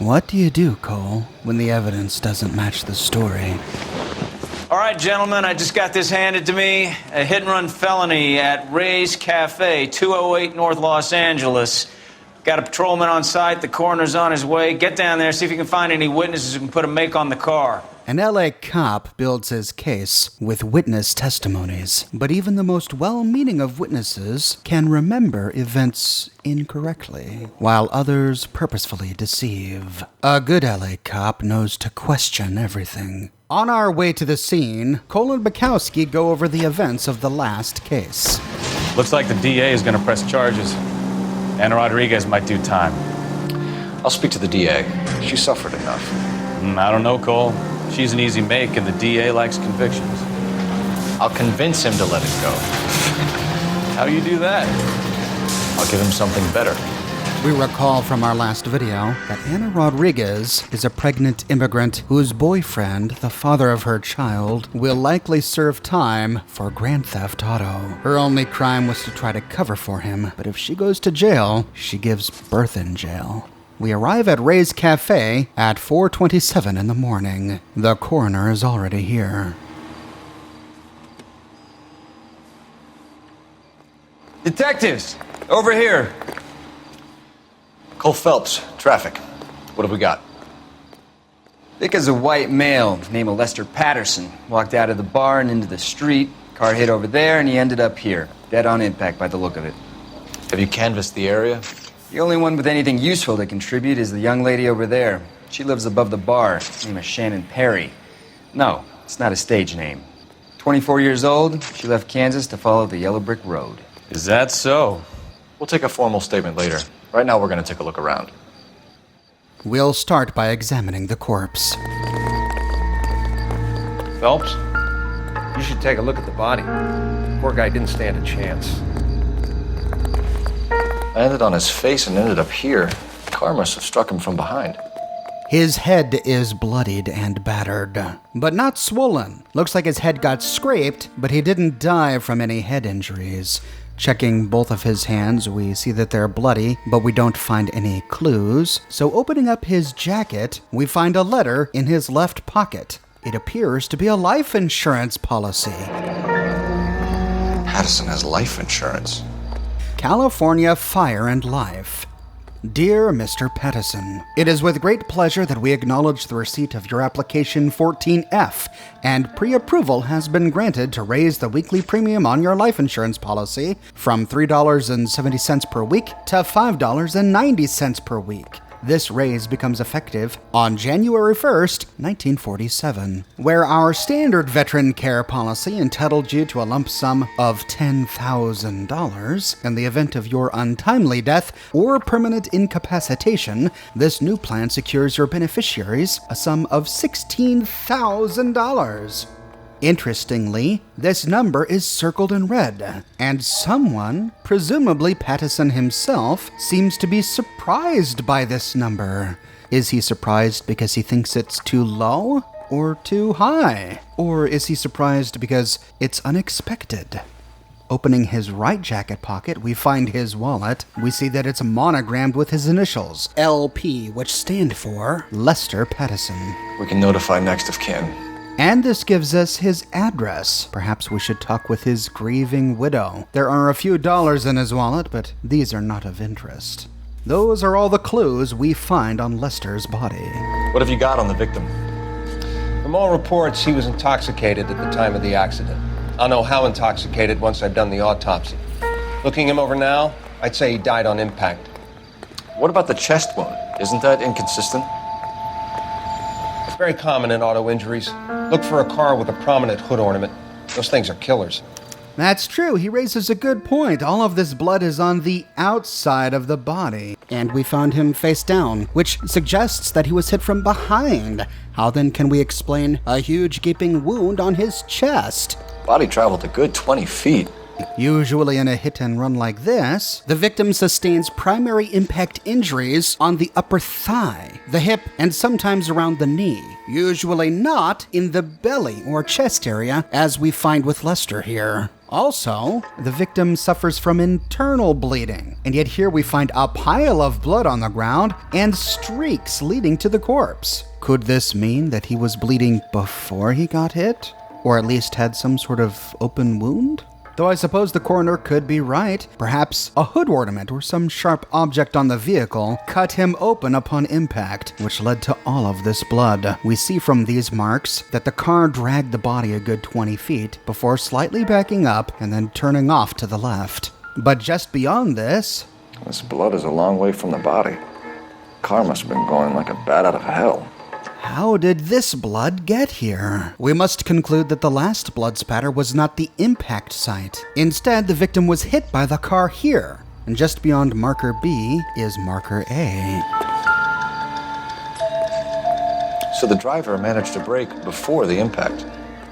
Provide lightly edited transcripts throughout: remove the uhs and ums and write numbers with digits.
What do you do, Cole, when the evidence doesn't match the story? All right, gentlemen, I just got this handed to me. A hit-and-run felony at Ray's Cafe, 208 North Los Angeles. Got a patrolman on site. The coroner's on his way. Get down there, see if you can find any witnesses who can put a make on the car. An LA cop builds his case with witness testimonies, but even the most well-meaning of witnesses can remember events incorrectly, while others purposefully deceive. A good LA cop knows to question everything. On our way to the scene, Cole and Bukowski go over the events of the last case. Looks like the DA is going to press charges. Anna Rodriguez might do time. I'll speak to the DA. She suffered enough. I don't know, Cole. She's an easy make, and the DA likes convictions. I'll convince him to let it go. How do you do that? I'll give him something better. We recall from our last video that Anna Rodriguez is a pregnant immigrant whose boyfriend, the father of her child, will likely serve time for grand theft auto. Her only crime was to try to cover for him, but if she goes to jail, she gives birth in jail. We arrive at Ray's Cafe at 4:27 in the morning. The coroner is already here. Detectives, over here. Cole Phelps, traffic. What have we got? Vic is a white male named Lester Patterson. Walked out of the bar and into the street. Car hit over there and he ended up here. Dead on impact by the look of it. Have you canvassed the area? The only one with anything useful to contribute is the young lady over there. She lives above the bar. Her name is Shannon Perry. No, it's not a stage name. 24 years old, she left Kansas to follow the Yellow Brick Road. Is that so? We'll take a formal statement later. Right now, we're going to take a look around. We'll start by examining the corpse. Phelps, you should take a look at the body. Poor guy didn't stand a chance. Landed on his face and ended up here. The car must have struck him from behind. His head is bloodied and battered, but not swollen. Looks like his head got scraped, but he didn't die from any head injuries. Checking both of his hands, we see that they're bloody, but we don't find any clues. So opening up his jacket, we find a letter in his left pocket. It appears to be a life insurance policy. Patterson has life insurance. California Fire and Life. Dear Mr. Patterson, it is with great pleasure that we acknowledge the receipt of your application 14F, and pre-approval has been granted to raise the weekly premium on your life insurance policy from $3.70 per week to $5.90 per week. This raise becomes effective on January 1st, 1947, where our standard veteran care policy entitled you to a lump sum of $10,000 in the event of your untimely death or permanent incapacitation. This new plan secures your beneficiaries a sum of $16,000. Interestingly, this number is circled in red, and someone, presumably Patterson himself, seems to be surprised by this number. Is he surprised because he thinks it's too low or too high? Or is he surprised because it's unexpected? Opening his right jacket pocket, we find his wallet. We see that it's monogrammed with his initials, LP, which stand for Lester Patterson. We can notify next of kin. And this gives us his address. Perhaps we should talk with his grieving widow. There are a few dollars in his wallet, but these are not of interest. Those are all the clues we find on Lester's body. What have you got on the victim? From all reports, he was intoxicated at the time of the accident. I'll know how intoxicated once I've done the autopsy. Looking him over now, I'd say he died on impact. What about the chest wound? Isn't that inconsistent? It's very common in auto injuries. Look for a car with a prominent hood ornament. Those things are killers. That's true. He raises a good point. All of this blood is on the outside of the body. And we found him face down, which suggests that he was hit from behind. How then can we explain a huge gaping wound on his chest? Body traveled a good 20 feet. Usually in a hit and run like this, the victim sustains primary impact injuries on the upper thigh, the hip, and sometimes around the knee. Usually not in the belly or chest area, as we find with Lester here. Also, the victim suffers from internal bleeding, and yet here we find a pile of blood on the ground and streaks leading to the corpse. Could this mean that he was bleeding before he got hit? Or at least had some sort of open wound? Though I suppose the coroner could be right. Perhaps a hood ornament or some sharp object on the vehicle cut him open upon impact, which led to all of this blood. We see from these marks that the car dragged the body a good 20 feet before slightly backing up and then turning off to the left. But just beyond this... This blood is a long way from the body. Car must have been going like a bat out of hell. How did this blood get here? We must conclude that the last blood spatter was not the impact site. Instead, the victim was hit by the car here. And just beyond marker B is marker A. So the driver managed to brake before the impact.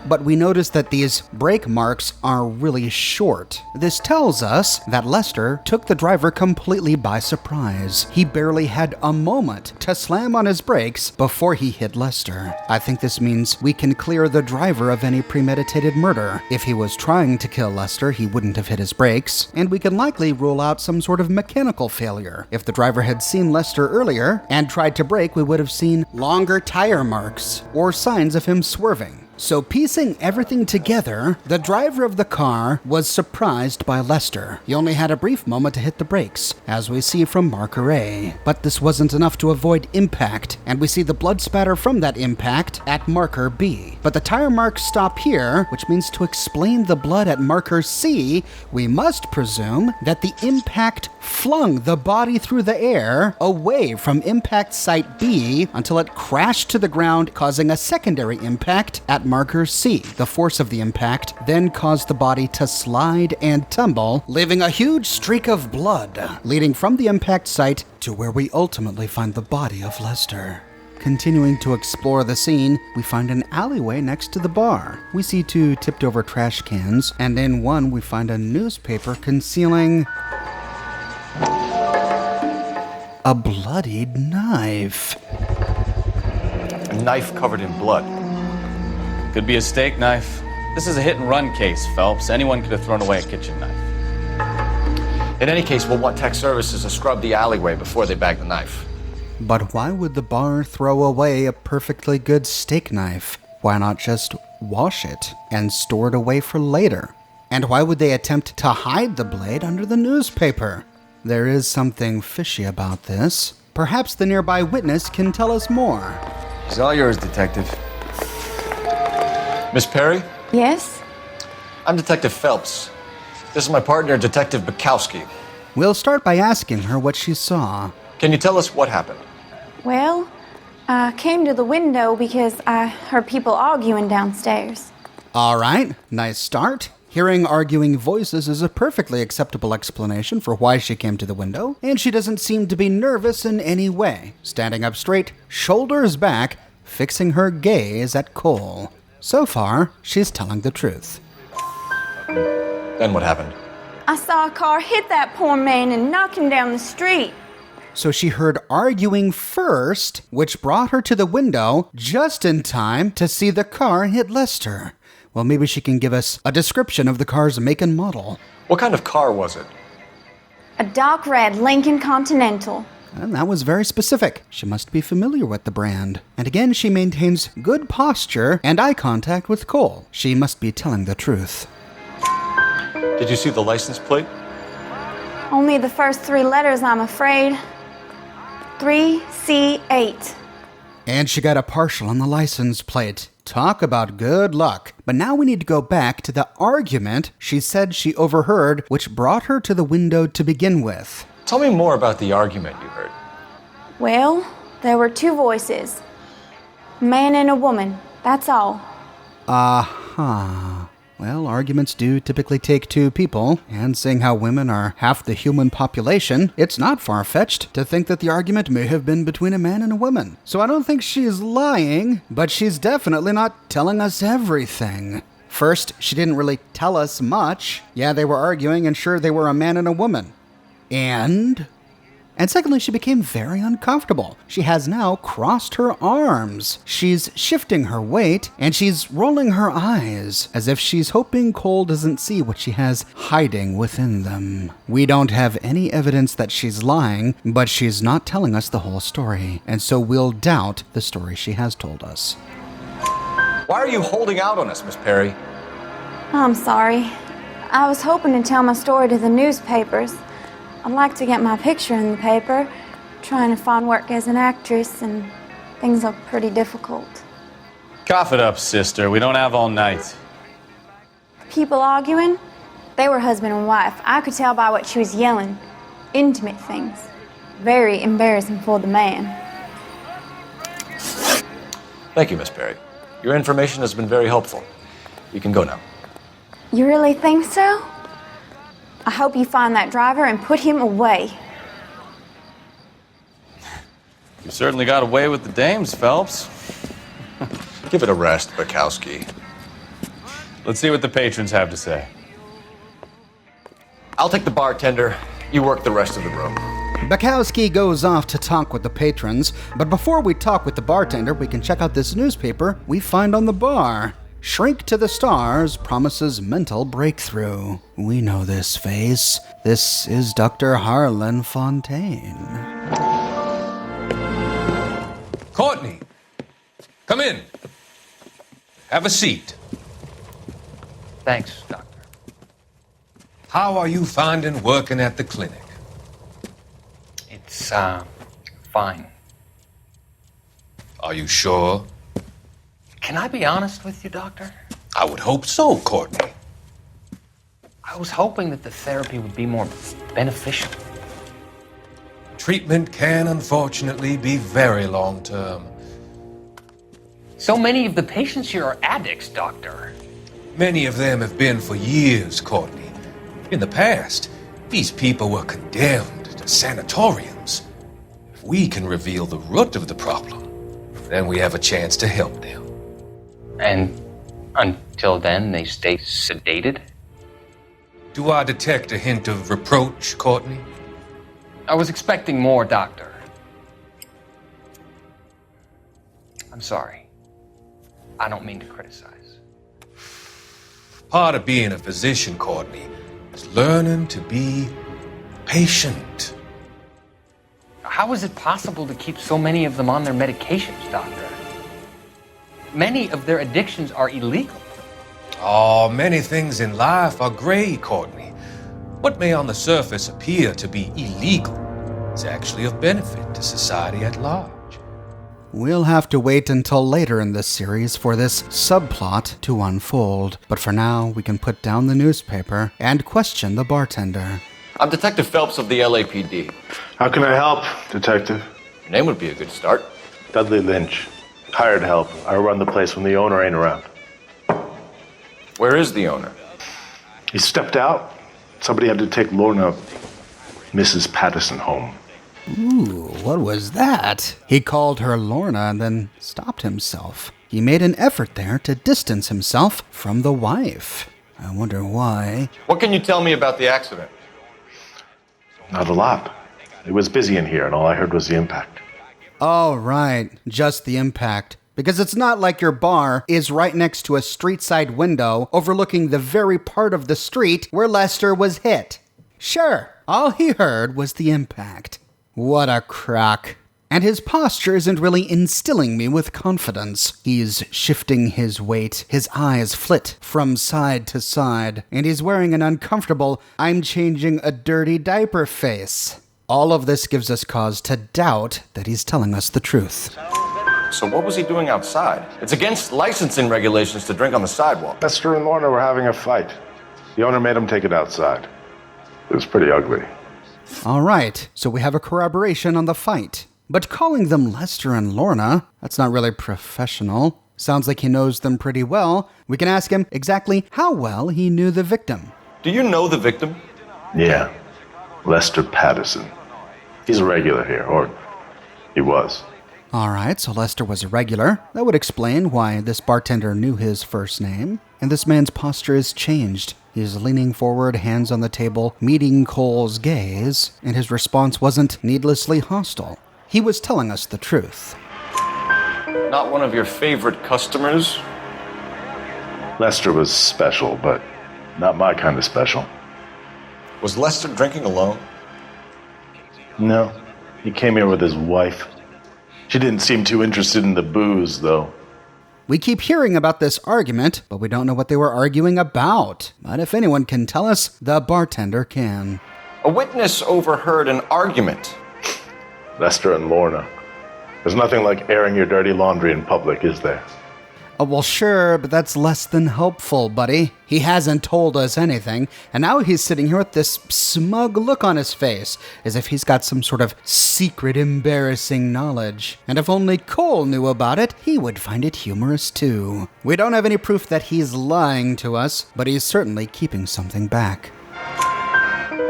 But we notice that these brake marks are really short. This tells us that Lester took the driver completely by surprise. He barely had a moment to slam on his brakes before he hit Lester. I think this means we can clear the driver of any premeditated murder. If he was trying to kill Lester, he wouldn't have hit his brakes, and we can likely rule out some sort of mechanical failure. If the driver had seen Lester earlier and tried to brake, we would have seen longer tire marks or signs of him swerving. So piecing everything together, the driver of the car was surprised by Lester. He only had a brief moment to hit the brakes, as we see from marker A. But this wasn't enough to avoid impact, and we see the blood spatter from that impact at marker B. But the tire marks stop here, which means to explain the blood at marker C, we must presume that the impact flung the body through the air away from impact site B until it crashed to the ground, causing a secondary impact at marker C. The force of the impact then caused the body to slide and tumble, leaving a huge streak of blood, leading from the impact site to where we ultimately find the body of Lester. Continuing to explore the scene, we find an alleyway next to the bar. We see two tipped-over trash cans, and in one we find a newspaper concealing a bloodied knife. A knife covered in blood. Could be a steak knife. This is a hit-and-run case, Phelps. Anyone could have thrown away a kitchen knife. In any case, we'll want tech services to scrub the alleyway before they bag the knife. But why would the bar throw away a perfectly good steak knife? Why not just wash it and store it away for later? And why would they attempt to hide the blade under the newspaper? There is something fishy about this. Perhaps the nearby witness can tell us more. It's all yours, Detective. Miss Perry? Yes? I'm Detective Phelps. This is my partner, Detective Bukowski. We'll start by asking her what she saw. Can you tell us what happened? Well, I came to the window because I heard people arguing downstairs. All right, nice start. Hearing arguing voices is a perfectly acceptable explanation for why she came to the window, and she doesn't seem to be nervous in any way. Standing up straight, shoulders back, fixing her gaze at Cole. So far, she's telling the truth. Then what happened? I saw a car hit that poor man and knock him down the street. So she heard arguing first, which brought her to the window just in time to see the car hit Lester. Well, maybe she can give us a description of the car's make and model. What kind of car was it? A dark red Lincoln Continental. And that was very specific. She must be familiar with the brand. And again, she maintains good posture and eye contact with Cole. She must be telling the truth. Did you see the license plate? Only the first three letters, I'm afraid. 3C8. And she got a partial on the license plate. Talk about good luck. But now we need to go back to the argument she said she overheard, which brought her to the window to begin with. Tell me more about the argument you heard. Well, there were two voices. A man and a woman, that's all. Aha. Well, arguments do typically take two people, and seeing how women are half the human population, it's not far-fetched to think that the argument may have been between a man and a woman. So I don't think she's lying, but she's definitely not telling us everything. First, she didn't really tell us much. Yeah, they were arguing, and sure, they were a man and a woman. And secondly, she became very uncomfortable. She has now crossed her arms. She's shifting her weight, and she's rolling her eyes as if she's hoping Cole doesn't see what she has hiding within them. We don't have any evidence that she's lying, but she's not telling us the whole story, and so we'll doubt the story she has told us. Why are you holding out on us, Miss Perry? I'm sorry. I was hoping to tell my story to the newspapers. I'd like to get my picture in the paper. Trying to find work as an actress, and things are pretty difficult. Cough it up, sister. We don't have all night. People arguing? They were husband and wife. I could tell by what she was yelling. Intimate things. Very embarrassing for the man. Thank you, Miss Perry. Your information has been very helpful. You can go now. You really think so? I hope you find that driver and put him away. You certainly got away with the dames, Phelps. Give it a rest, Bukowski. Let's see what the patrons have to say. I'll take the bartender. You work the rest of the room. Bukowski goes off to talk with the patrons, but before we talk with the bartender, we can check out this newspaper we find on the bar. Shrink to the Stars promises mental breakthrough. We know this face. This is Dr. Harlan Fontaine. Courtney, come in. Have a seat. Thanks, Doctor. How are you finding working at the clinic? It's, fine. Are you sure? Can I be honest with you, Doctor? I would hope so, Courtney. I was hoping that the therapy would be more beneficial. Treatment can, unfortunately, be very long-term. So many of the patients here are addicts, Doctor. Many of them have been for years, Courtney. In the past, these people were condemned to sanatoriums. If we can reveal the root of the problem, then we have a chance to help them. And until then, they stay sedated? Do I detect a hint of reproach, Courtney? I was expecting more, Doctor. I'm sorry. I don't mean to criticize. Part of being a physician, Courtney, is learning to be patient. How is it possible to keep so many of them on their medications, Doctor? Many of their addictions are illegal. Oh, many things in life are gray, Courtney. What may on the surface appear to be illegal is actually of benefit to society at large. We'll have to wait until later in this series for this subplot to unfold, but for now we can put down the newspaper and question the bartender. I'm Detective Phelps of the LAPD. How can I help, Detective? Your name would be a good start. Dudley Lynch. Hired help. I run the place when the owner ain't around. Where is the owner? He stepped out. Somebody had to take Lorna, Mrs. Patterson, home. Ooh, what was that? He called her Lorna and then stopped himself. He made an effort there to distance himself from the wife. I wonder why. What can you tell me about the accident? Not a lot. It was busy in here, and all I heard was the impact. Oh, right. Just the impact. Because it's not like your bar is right next to a street-side window overlooking the very part of the street where Lester was hit. Sure, all he heard was the impact. What a crock. And his posture isn't really instilling me with confidence. He's shifting his weight, his eyes flit from side to side, and he's wearing an uncomfortable, I'm changing a dirty diaper face. All of this gives us cause to doubt that he's telling us the truth. So what was he doing outside? It's against licensing regulations to drink on the sidewalk. Lester and Lorna were having a fight. The owner made him take it outside. It was pretty ugly. All right, so we have a corroboration on the fight. But calling them Lester and Lorna, that's not really professional. Sounds like he knows them pretty well. We can ask him exactly how well he knew the victim. Do you know the victim? Yeah. Lester Patterson. He's a regular here, or he was. All right, so Lester was a regular. That would explain why this bartender knew his first name. and this man's posture is changed. He's leaning forward, hands on the table, meeting Cole's gaze, and his response wasn't needlessly hostile. He was telling us the truth. Not one of your favorite customers? Lester was special, but not my kind of special. Was Lester drinking alone? No, he came here with his wife. She didn't seem too interested in the booze, though. We keep hearing about this argument, but we don't know what they were arguing about. But if anyone can tell us, the bartender can. A witness overheard an argument. Lester and Lorna. There's nothing like airing your dirty laundry in public, is there? Oh, well, sure, but that's less than helpful, buddy. He hasn't told us anything, and now he's sitting here with this smug look on his face, as if he's got some sort of secret, embarrassing knowledge. And if only Cole knew about it, he would find it humorous too. We don't have any proof that he's lying to us, but he's certainly keeping something back.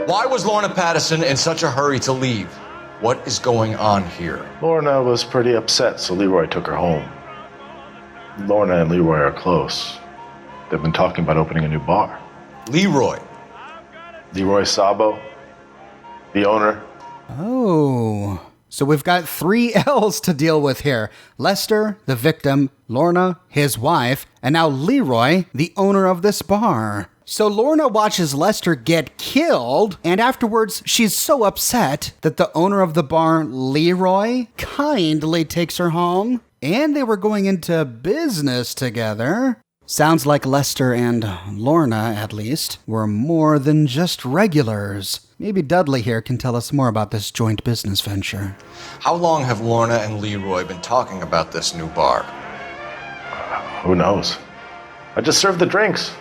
Why was Lorna Patterson in such a hurry to leave? What is going on here? Lorna was pretty upset, so Leroy took her home. Lorna and Leroy are close. They've been talking about opening a new bar. Leroy Sabo, the owner. Oh, so we've got 3 L's to deal with here. Lester, the victim, Lorna, his wife, and now Leroy, the owner of this bar. So Lorna watches Lester get killed, and afterwards she's so upset that the owner of the bar, Leroy, kindly takes her home. And they were going into business together. Sounds like Lester and Lorna, at least, were more than just regulars. Maybe Dudley here can tell us more about this joint business venture. How long have Lorna and Leroy been talking about this new bar? Who knows? I just served the drinks.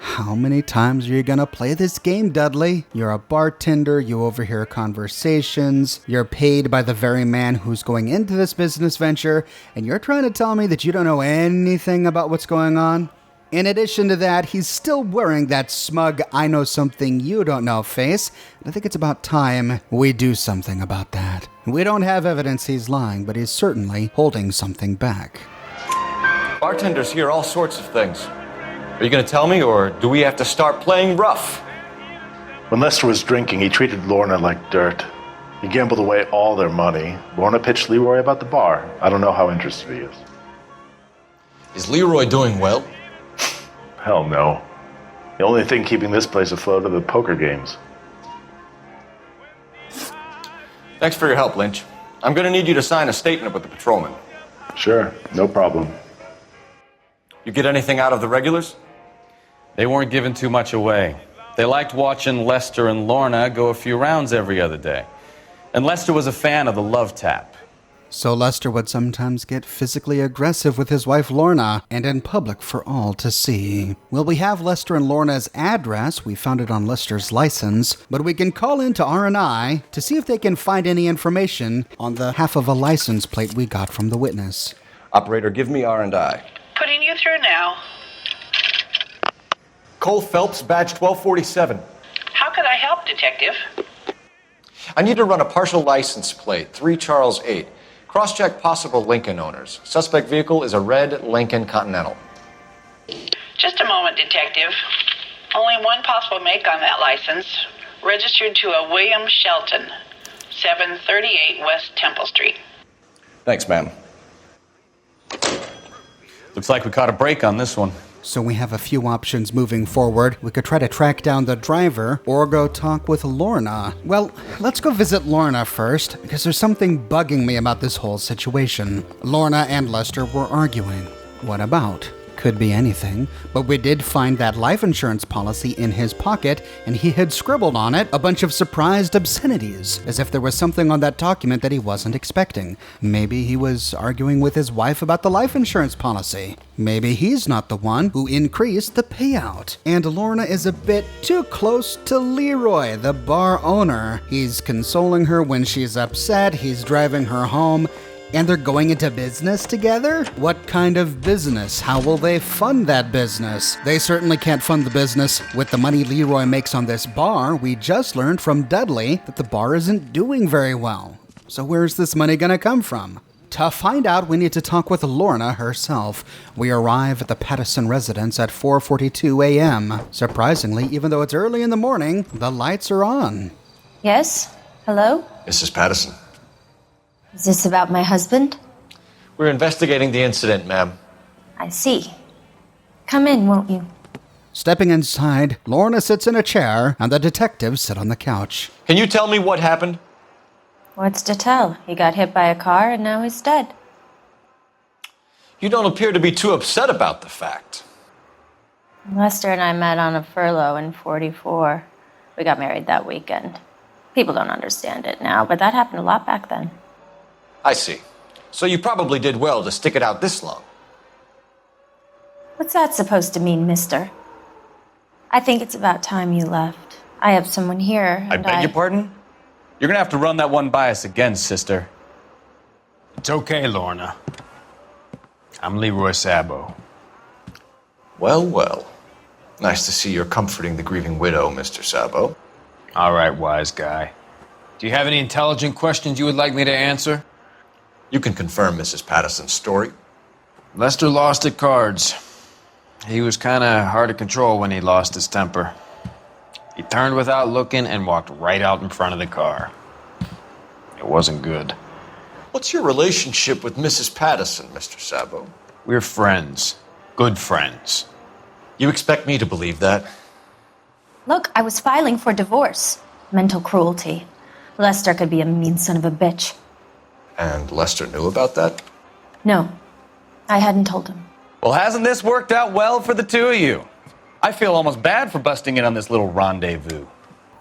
How many times are you gonna play this game, Dudley? You're a bartender, you overhear conversations, you're paid by the very man who's going into this business venture, and you're trying to tell me that you don't know anything about what's going on? In addition to that, he's still wearing that smug, I know something you don't know face, and I think it's about time we do something about that. We don't have evidence he's lying, but he's certainly holding something back. Bartenders hear all sorts of things. Are you going to tell me, or do we have to start playing rough? When Lester was drinking, he treated Lorna like dirt. He gambled away all their money. Lorna pitched Leroy about the bar. I don't know how interested he is. Is Leroy doing well? Hell no. The only thing keeping this place afloat are the poker games. Thanks for your help, Lynch. I'm going to need you to sign a statement with the patrolman. Sure, no problem. You get anything out of the regulars? They weren't giving too much away. They liked watching Lester and Lorna go a few rounds every other day. And Lester was a fan of the love tap. So Lester would sometimes get physically aggressive with his wife Lorna, and in public for all to see. Well, we have Lester and Lorna's address. We found it on Lester's license, but we can call into R&I to see if they can find any information on the half of a license plate we got from the witness. Operator, give me R&I. Putting you through now. Cole Phelps, badge 1247. How could I help, Detective? I need to run a partial license plate, 3 Charles 8. Cross-check possible Lincoln owners. Suspect vehicle is a red Lincoln Continental. Just a moment, Detective. Only one possible make on that license. Registered to a William Shelton, 738 West Temple Street. Thanks, ma'am. Looks like we caught a break on this one. So we have a few options moving forward. We could try to track down the driver or go talk with Lorna. Well, let's go visit Lorna first, because there's something bugging me about this whole situation. Lorna and Lester were arguing. What about? Could be anything, but we did find that life insurance policy in his pocket, and he had scribbled on it a bunch of surprised obscenities, as if there was something on that document that he wasn't expecting. Maybe he was arguing with his wife about the life insurance policy. Maybe he's not the one who increased the payout. And Lorna is a bit too close to Leroy, the bar owner. He's consoling her when she's upset, he's driving her home, and they're going into business together? What kind of business? How will they fund that business? They certainly can't fund the business with the money Leroy makes on this bar. We just learned from Dudley that the bar isn't doing very well. So where's this money gonna come from? To find out, we need to talk with Lorna herself. We arrive at the Pattison residence at 4:42 a.m. Surprisingly, even though it's early in the morning, the lights are on. Yes? Hello? Mrs. Pattison. Is this about my husband? We're investigating the incident, ma'am. I see. Come in, won't you? Stepping inside, Lorna sits in a chair, and the detectives sit on the couch. Can you tell me what happened? What's to tell? He got hit by a car and now he's dead. You don't appear to be too upset about the fact. Lester and I met on a furlough in 44. We got married that weekend. People don't understand it now, but that happened a lot back then. I see. So you probably did well to stick it out this long. What's that supposed to mean, mister? I think it's about time you left. I have someone here, and I beg your pardon? You're gonna have to run that one by us again, sister. It's okay, Lorna. I'm Leroy Sabo. Well, well. Nice to see you're comforting the grieving widow, Mr. Sabo. All right, wise guy. Do you have any intelligent questions you would like me to answer? You can confirm Mrs. Pattison's story. Lester lost at cards. He was kind of hard to control when he lost his temper. He turned without looking and walked right out in front of the car. It wasn't good. What's your relationship with Mrs. Pattison, Mr. Sabo? We're friends. Good friends. You expect me to believe that? Look, I was filing for divorce. Mental cruelty. Lester could be a mean son of a bitch. And Lester knew about that? No, I hadn't told him. Well, hasn't this worked out well for the two of you? I feel almost bad for busting in on this little rendezvous.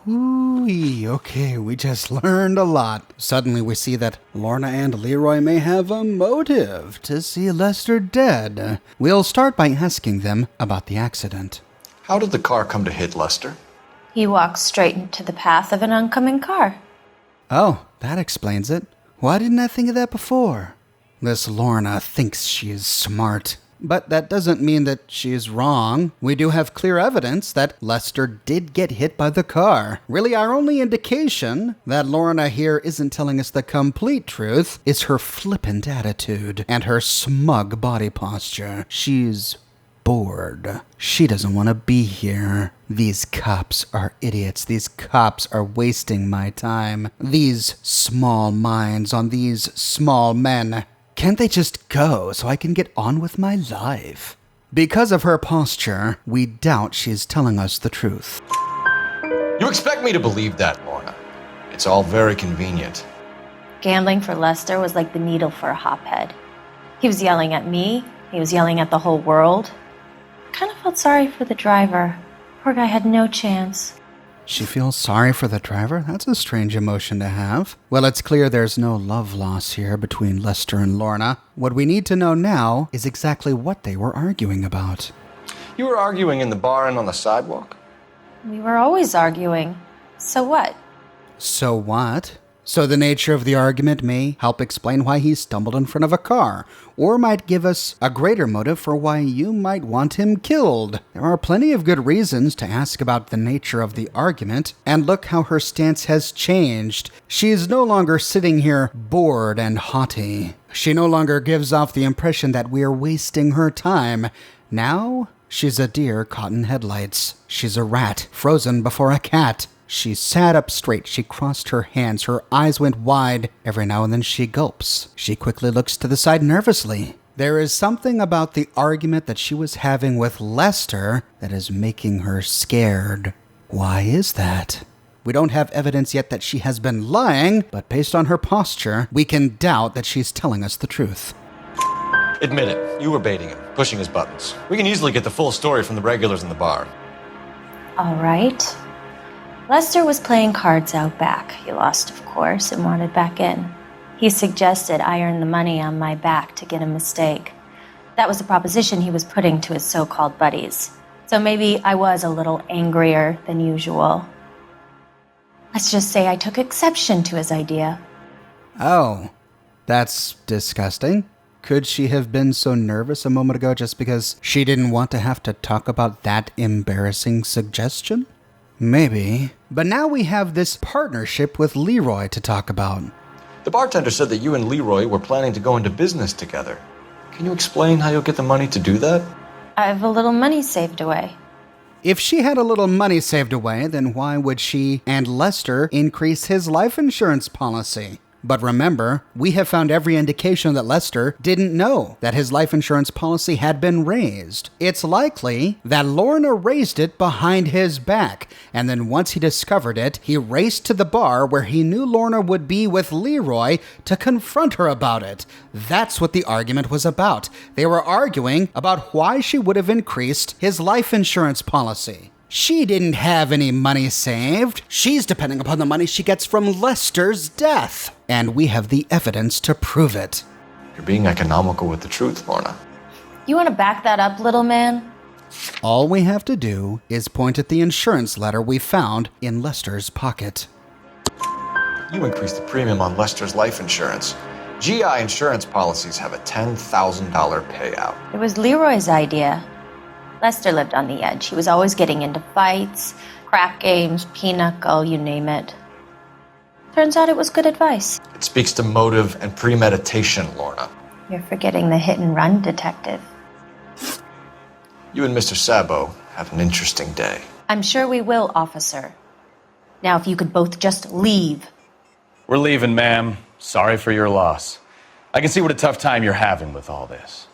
Ooh, okay, we just learned a lot. Suddenly we see that Lorna and Leroy may have a motive to see Lester dead. We'll start by asking them about the accident. How did the car come to hit Lester? He walked straight into the path of an oncoming car. Oh, that explains it. Why didn't I think of that before? This Lorna thinks she is smart. But that doesn't mean that she's wrong. We do have clear evidence that Lester did get hit by the car. Really, our only indication that Lorna here isn't telling us the complete truth is her flippant attitude and her smug body posture. She's bored. She doesn't want to be here. These cops are idiots. These cops are wasting my time. These small minds on these small men. Can't they just go so I can get on with my life? Because of her posture, we doubt she's telling us the truth. You expect me to believe that, Lorna? It's all very convenient. Gambling for Lester was like the needle for a hophead. He was yelling at me. He was yelling at the whole world. I kind of felt sorry for the driver. Poor guy had no chance. She feels sorry for the driver? That's a strange emotion to have. Well, it's clear there's no love loss here between Lester and Lorna. What we need to know now is exactly what they were arguing about. You were arguing in the bar and on the sidewalk? We were always arguing. So what? So what? So the nature of the argument may help explain why he stumbled in front of a car, or might give us a greater motive for why you might want him killed. There are plenty of good reasons to ask about the nature of the argument, and look how her stance has changed. She is no longer sitting here bored and haughty. She no longer gives off the impression that we're wasting her time. Now, she's a deer caught in headlights. She's a rat frozen before a cat. She sat up straight, she crossed her hands, her eyes went wide. Every now and then she gulps. She quickly looks to the side nervously. There is something about the argument that she was having with Lester that is making her scared. Why is that? We don't have evidence yet that she has been lying, but based on her posture, we can doubt that she's telling us the truth. Admit it, you were baiting him, pushing his buttons. We can easily get the full story from the regulars in the bar. All right. Lester was playing cards out back. He lost, of course, and wanted back in. He suggested I earn the money on my back to get a mistake. That was the proposition he was putting to his so-called buddies. So maybe I was a little angrier than usual. Let's just say I took exception to his idea. Oh, that's disgusting. Could she have been so nervous a moment ago just because she didn't want to have to talk about that embarrassing suggestion? Maybe. But now we have this partnership with Leroy to talk about. The bartender said that you and Leroy were planning to go into business together. Can you explain how you'll get the money to do that? I have a little money saved away. If she had a little money saved away, then why would she and Lester increase his life insurance policy? But remember, we have found every indication that Lester didn't know that his life insurance policy had been raised. It's likely that Lorna raised it behind his back, and then once he discovered it, he raced to the bar where he knew Lorna would be with Leroy to confront her about it. That's what the argument was about. They were arguing about why she would have increased his life insurance policy. She didn't have any money saved. She's depending upon the money she gets from Lester's death. And we have the evidence to prove it. You're being economical with the truth, Lorna. You want to back that up, little man? All we have to do is point at the insurance letter we found in Lester's pocket. You increased the premium on Lester's life insurance. GI insurance policies have a $10,000 payout. It was Leroy's idea. Lester lived on the edge. He was always getting into fights, crap games, pinochle, you name it. Turns out it was good advice. It speaks to motive and premeditation, Lorna. You're forgetting the hit and run detective. You and Mr. Sabo have an interesting day. I'm sure we will, officer. Now, if you could both just leave. We're leaving, ma'am. Sorry for your loss. I can see what a tough time you're having with all this.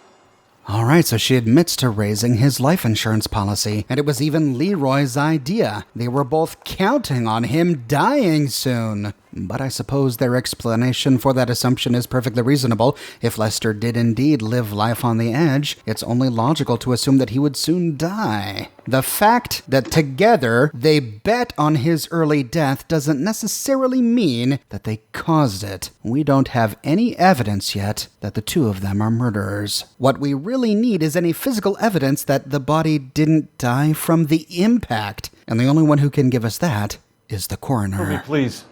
All right, so she admits to raising his life insurance policy, and it was even Leroy's idea. They were both counting on him dying soon. But I suppose their explanation for that assumption is perfectly reasonable. If Lester did indeed live life on the edge, it's only logical to assume that he would soon die. The fact that together they bet on his early death doesn't necessarily mean that they caused it. We don't have any evidence yet that the two of them are murderers. What we really need is any physical evidence that the body didn't die from the impact. And the only one who can give us that is the coroner. For me, please.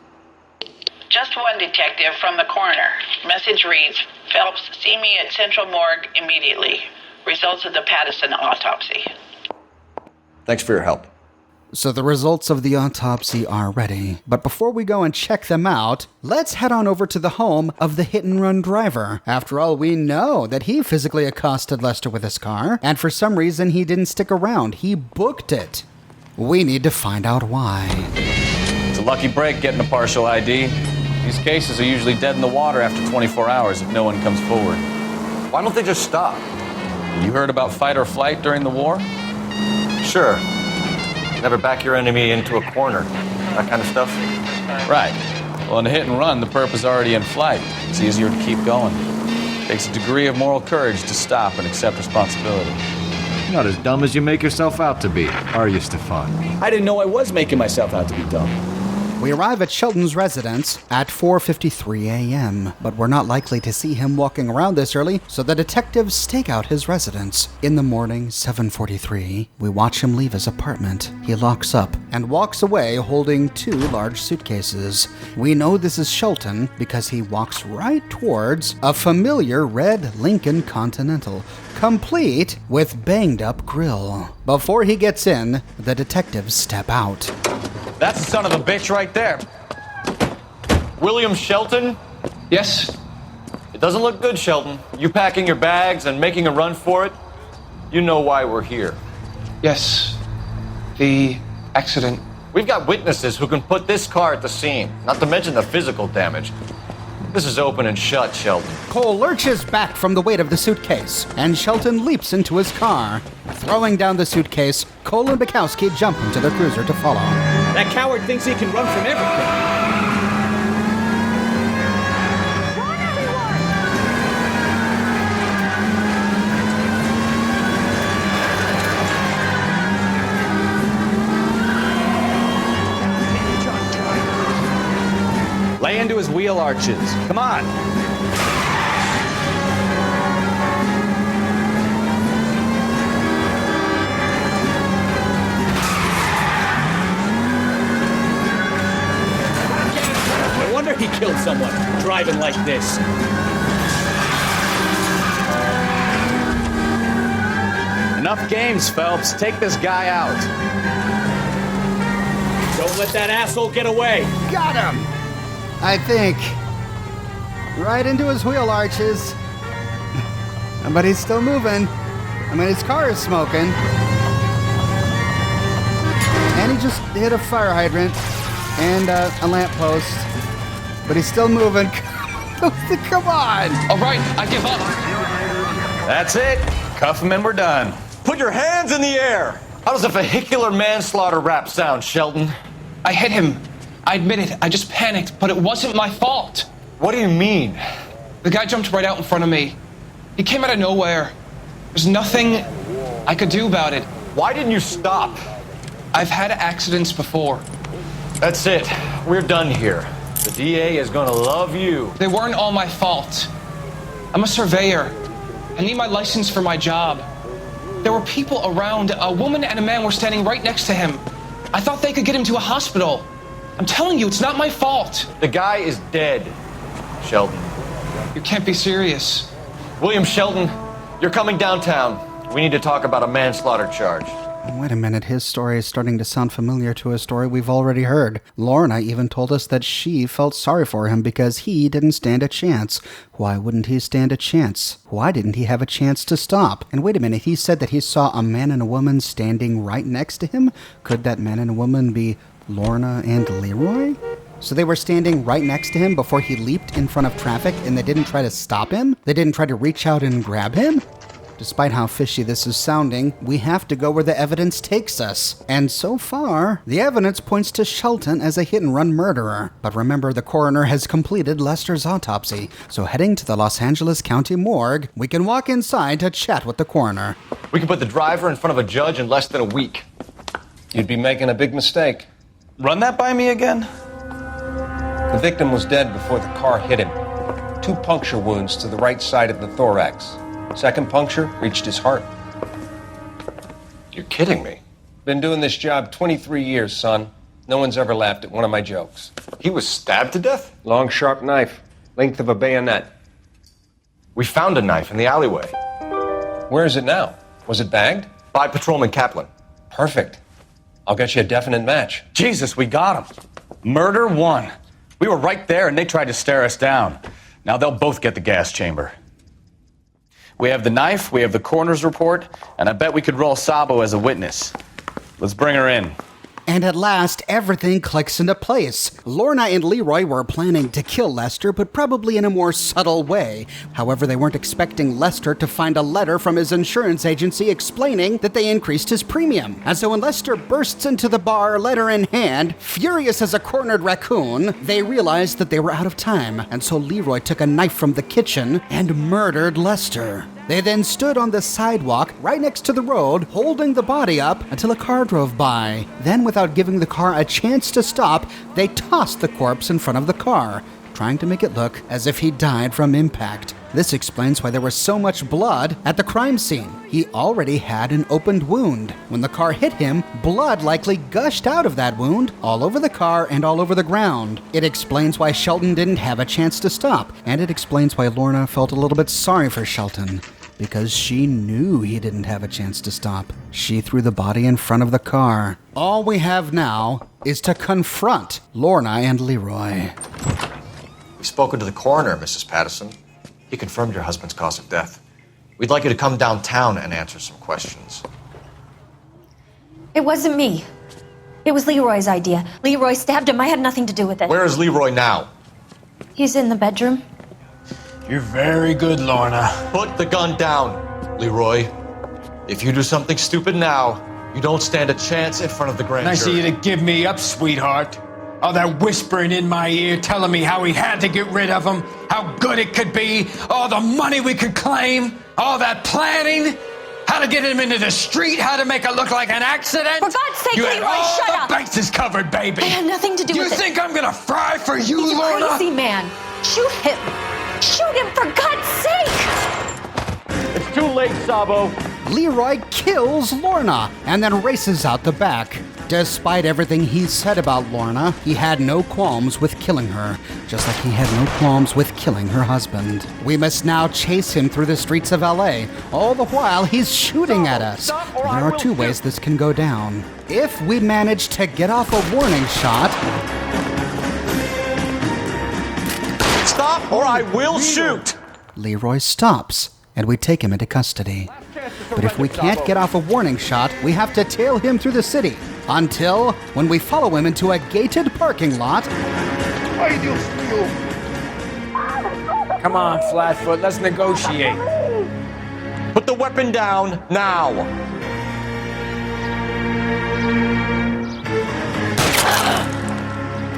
Just one detective from the coroner. Message reads, Phelps, see me at Central Morgue immediately. Results of the Pattison autopsy. Thanks for your help. So the results of the autopsy are ready. But before we go and check them out, let's head on over to the home of the hit-and-run driver. After all, we know that he physically accosted Lester with his car, and for some reason he didn't stick around. He booked it. We need to find out why. It's a lucky break getting a partial ID. These cases are usually dead in the water after 24 hours if no one comes forward. Why don't they just stop? You heard about fight or flight during the war? Sure. Never back your enemy into a corner. That kind of stuff. Right. Well, in a hit and run, the perp is already in flight. It's easier to keep going. It takes a degree of moral courage to stop and accept responsibility. You're not as dumb as you make yourself out to be, are you, Stefan? I didn't know I was making myself out to be dumb. We arrive at Sheldon's residence at 4:53 a.m., but we're not likely to see him walking around this early, so the detectives stake out his residence. In the morning, 7:43, we watch him leave his apartment. He locks up and walks away holding 2 large suitcases. We know this is Sheldon because he walks right towards a familiar red Lincoln Continental, complete with banged-up grille. Before he gets in, the detectives step out. That's the son of a bitch right there. William Shelton? Yes? It doesn't look good, Shelton. You packing your bags and making a run for it? You know why we're here. Yes. The accident. We've got witnesses who can put this car at the scene, not to mention the physical damage. This is open and shut, Sheldon. Cole lurches back from the weight of the suitcase, and Shelton leaps into his car. Throwing down the suitcase, Cole and Bukowski jump into their cruiser to follow. That coward thinks he can run from everything. Lay into his wheel arches. Come on. No wonder he killed someone driving like this. Enough games, Phelps. Take this guy out. Don't let that asshole get away. Got him! I think right into his wheel arches. But he's still moving. I mean, his car is smoking. And he just hit a fire hydrant and a lamppost. But he's still moving. Come on! All right, I give up. That's it. Cuff him and we're done. Put your hands in the air! How does a vehicular manslaughter rap sound, Sheldon? I hit him. I admit it. I just panicked, but it wasn't my fault. What do you mean? The guy jumped right out in front of me. He came out of nowhere. There's nothing I could do about it. Why didn't you stop? I've had accidents before. That's it. We're done here. The DA is gonna love you. They weren't all my fault. I'm a surveyor. I need my license for my job. There were people around. A woman and a man were standing right next to him. I thought they could get him to a hospital. I'm telling you, it's not my fault. The guy is dead, Sheldon. You can't be serious. William Sheldon, you're coming downtown. We need to talk about a manslaughter charge. Wait a minute, his story is starting to sound familiar to a story we've already heard. Lorna even told us that she felt sorry for him because he didn't stand a chance. Why wouldn't he stand a chance? Why didn't he have a chance to stop? And wait a minute, he said that he saw a man and a woman standing right next to him? Could that man and a woman be Lorna and Leroy? So they were standing right next to him before he leaped in front of traffic and they didn't try to stop him? They didn't try to reach out and grab him? Despite how fishy this is sounding, we have to go where the evidence takes us. And so far, the evidence points to Sheldon as a hit-and-run murderer. But remember, the coroner has completed Lester's autopsy, so heading to the Los Angeles County morgue, we can walk inside to chat with the coroner. We can put the driver in front of a judge in less than a week. You'd be making a big mistake. Run that by me again? The victim was dead before the car hit him. 2 puncture wounds to the right side of the thorax. Second puncture reached his heart. You're kidding me. Been doing this job 23 years, son. No one's ever laughed at one of my jokes. He was stabbed to death? Long, sharp knife. Length of a bayonet. We found a knife in the alleyway. Where is it now? Was it bagged? By Patrolman Kaplan. Perfect. I'll get you a definite match. Jesus, we got him. Murder 1. We were right there and they tried to stare us down. Now they'll both get the gas chamber. We have the knife, we have the coroner's report, and I bet we could roll Sabo as a witness. Let's bring her in. And at last, everything clicks into place. Lorna and Leroy were planning to kill Lester, but probably in a more subtle way. However, they weren't expecting Lester to find a letter from his insurance agency explaining that they increased his premium. And so when Lester bursts into the bar, letter in hand, furious as a cornered raccoon, they realized that they were out of time. And so Leroy took a knife from the kitchen and murdered Lester. They then stood on the sidewalk right next to the road, holding the body up until a car drove by. Then, without giving the car a chance to stop, they tossed the corpse in front of the car, trying to make it look as if he died from impact. This explains why there was so much blood at the crime scene. He already had an opened wound. When the car hit him, blood likely gushed out of that wound all over the car and all over the ground. It explains why Sheldon didn't have a chance to stop, and it explains why Lorna felt a little bit sorry for Sheldon, because she knew he didn't have a chance to stop. She threw the body in front of the car. All we have now is to confront Lorna and Leroy. We've spoken to the coroner, Mrs. Patterson. He confirmed your husband's cause of death. We'd like you to come downtown and answer some questions. It wasn't me. It was Leroy's idea. Leroy stabbed him. I had nothing to do with it. Where is Leroy now? He's in the bedroom. You're very good, Lorna. Put the gun down, Leroy. If you do something stupid now, you don't stand a chance in front of the grand Nice jury. of you to give me up, sweetheart. All that whispering in my ear telling me how we had to get rid of him, how good it could be, all the money we could claim, all that planning, how to get him into the street, how to make it look like an accident. For God's sake, you Leroy, had shut all up. the bases covered, baby. I had nothing to do with it. You think I'm gonna fry for you, He's Lorna? a crazy man. Shoot him. Shoot him, for God's sake! It's too late, Sabo. Leroy kills Lorna and then races out the back. Despite everything he said about Lorna, he had no qualms with killing her, just like he had no qualms with killing her husband. We must now chase him through the streets of LA, all the while he's shooting at us. There are 2 ways this can go down. If we manage to get off a warning shot... Stop! Stop or I will shoot! Leroy stops, and we take him into custody. But if we can't get off a warning shot, we have to tail him through the city until when we follow him into a gated parking lot. Come on, Flatfoot, let's negotiate. Put the weapon down now.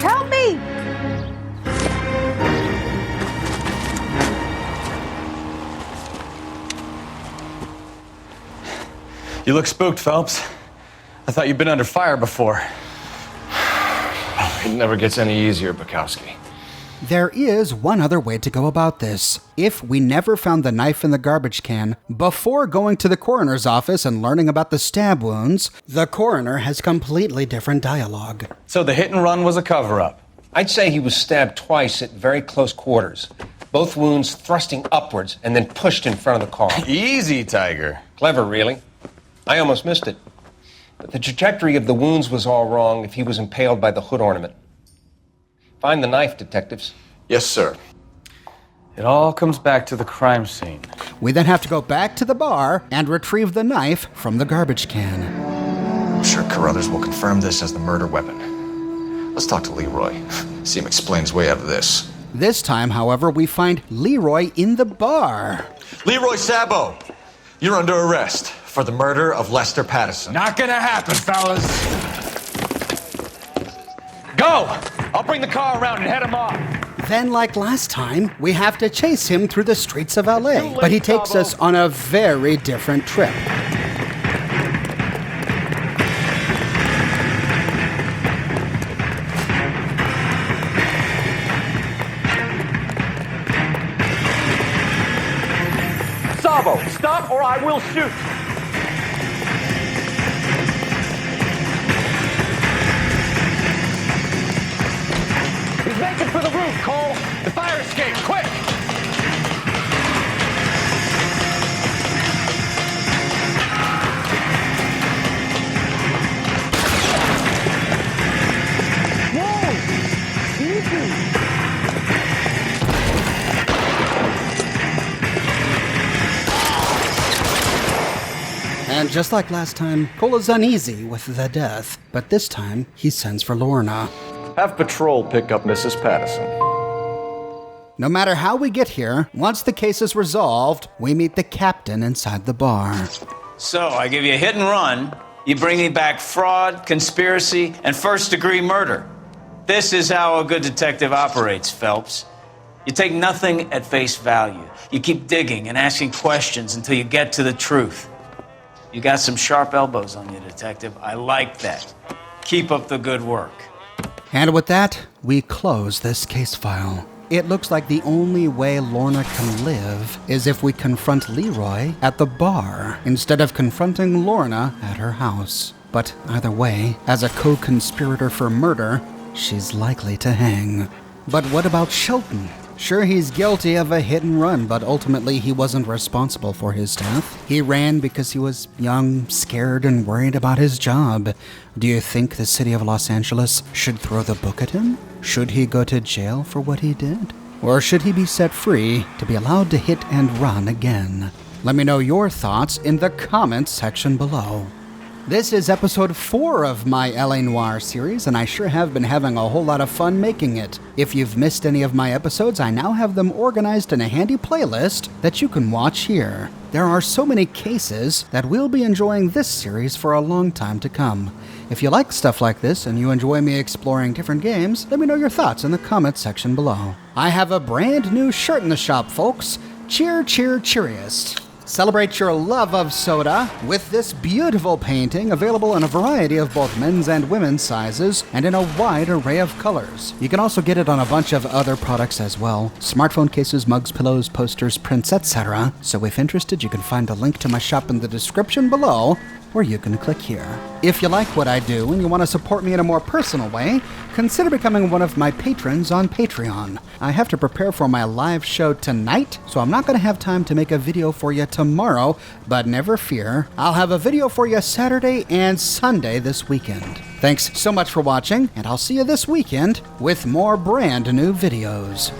Help me! You look spooked, Phelps. I thought you'd been under fire before. It never gets any easier, Bukowski. There is one other way to go about this. If we never found the knife in the garbage can before going to the coroner's office and learning about the stab wounds, the coroner has completely different dialogue. So the hit and run was a cover-up? I'd say he was stabbed twice at very close quarters. Both wounds thrusting upwards and then pushed in front of the car. Easy, Tiger. Clever, really. I almost missed it. But the trajectory of the wounds was all wrong if he was impaled by the hood ornament. Find the knife, detectives. Yes, sir. It all comes back to the crime scene. We then have to go back to the bar and retrieve the knife from the garbage can. I'm sure Carruthers will confirm this as the murder weapon. Let's talk to Leroy. See him explain his way out of this. This time, however, we find Leroy in the bar. Leroy Sabo, you're under arrest for the murder of Lester Patterson. Not gonna happen, fellas. Go! I'll bring the car around and head him off. Then, like last time, we have to chase him through the streets of LA. But he takes us on a very different trip. Sabo, stop or I will shoot. He's making for the roof, Cole. The fire escape, quick! And just like last time, Cole is uneasy with the death, but this time he sends for Lorna. Have patrol pick up Mrs. Patterson. No matter how we get here, once the case is resolved, we meet the captain inside the bar. So, I give you a hit and run, you bring me back fraud, conspiracy, and first-degree murder. This is how a good detective operates, Phelps. You take nothing at face value. You keep digging and asking questions until you get to the truth. You got some sharp elbows on you, detective. I like that. Keep up the good work. And with that, we close this case file. It looks like the only way Lorna can live is if we confront Leroy at the bar instead of confronting Lorna at her house. But either way, as a co-conspirator for murder, she's likely to hang. But what about Sheldon? Sure, he's guilty of a hit and run, but ultimately he wasn't responsible for his death. He ran because he was young, scared, and worried about his job. Do you think the city of Los Angeles should throw the book at him? Should he go to jail for what he did? Or should he be set free to be allowed to hit and run again? Let me know your thoughts in the comments section below. This is episode 4 of my LA Noire series, and I sure have been having a whole lot of fun making it. If you've missed any of my episodes, I now have them organized in a handy playlist that you can watch here. There are so many cases that we'll be enjoying this series for a long time to come. If you like stuff like this and you enjoy me exploring different games, let me know your thoughts in the comments section below. I have a brand new shirt in the shop, folks. Cheer, cheer, cheeriest. Celebrate your love of soda with this beautiful painting, available in a variety of both men's and women's sizes and in a wide array of colors. You can also get it on a bunch of other products as well: smartphone cases, mugs, pillows, posters, prints, etc. So if interested, you can find a link to my shop in the description below, or you can click here. If you like what I do and you want to support me in a more personal way, consider becoming one of my patrons on Patreon. I have to prepare for my live show tonight, so I'm not going to have time to make a video for you tomorrow, but never fear, I'll have a video for you Saturday and Sunday this weekend. Thanks so much for watching, and I'll see you this weekend with more brand new videos.